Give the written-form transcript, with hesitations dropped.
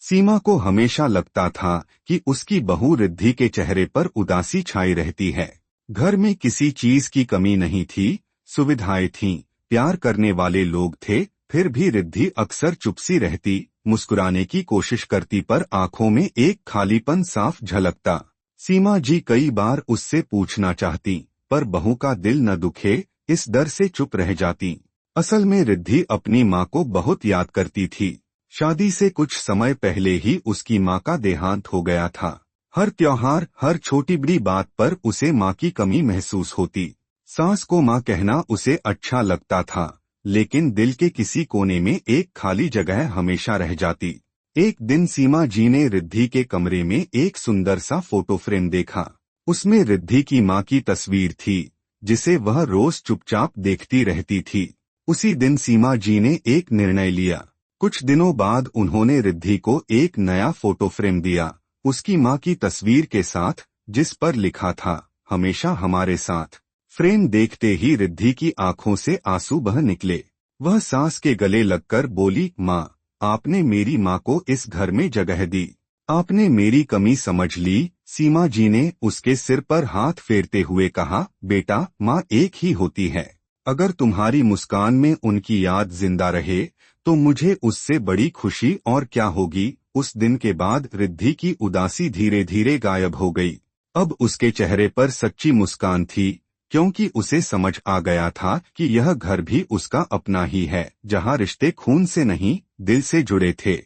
सीमा को हमेशा लगता था कि उसकी बहू रिद्धि के चेहरे पर उदासी छाई रहती है। घर में किसी चीज की कमी नहीं थी, सुविधाएं थीं, प्यार करने वाले लोग थे, फिर भी रिद्धि अक्सर चुप सी रहती, मुस्कुराने की कोशिश करती पर आंखों में एक खालीपन साफ झलकता। सीमा जी कई बार उससे पूछना चाहती, पर बहू का दिल न दुखे, इस डर से चुप रह जाती। असल में रिद्धि अपनी माँ को बहुत याद करती थी। शादी से कुछ समय पहले ही उसकी माँ का देहांत हो गया था। हर त्योहार, हर छोटी बड़ी बात पर उसे माँ की कमी महसूस होती। सास को माँ कहना उसे अच्छा लगता था, लेकिन दिल के किसी कोने में एक खाली जगह हमेशा रह जाती। एक दिन सीमा जी ने रिद्धि के कमरे में एक सुंदर सा फोटो फ्रेम देखा। उसमें रिद्धि की माँ की तस्वीर थी, जिसे वह रोज चुपचाप देखती रहती थी। उसी दिन सीमा जी ने एक निर्णय लिया। कुछ दिनों बाद उन्होंने रिद्धि को एक नया फोटो फ्रेम दिया, उसकी माँ की तस्वीर के साथ, जिस पर लिखा था, हमेशा हमारे साथ। फ्रेम देखते ही रिद्धि की आंखों से आंसू बह निकले। वह सास के गले लगकर बोली, माँ, आपने मेरी माँ को इस घर में जगह दी, आपने मेरी कमी समझ ली। सीमा जी ने उसके सिर पर हाथ फेरते हुए कहा, बेटा, माँ एक ही होती है। अगर तुम्हारी मुस्कान में उनकी याद जिंदा रहे तो मुझे उससे बड़ी खुशी और क्या होगी। उस दिन के बाद रिद्धि की उदासी धीरे धीरे गायब हो गई। अब उसके चेहरे पर सच्ची मुस्कान थी, क्योंकि उसे समझ आ गया था कि यह घर भी उसका अपना ही है, जहाँ रिश्ते खून से नहीं, दिल से जुड़े थे।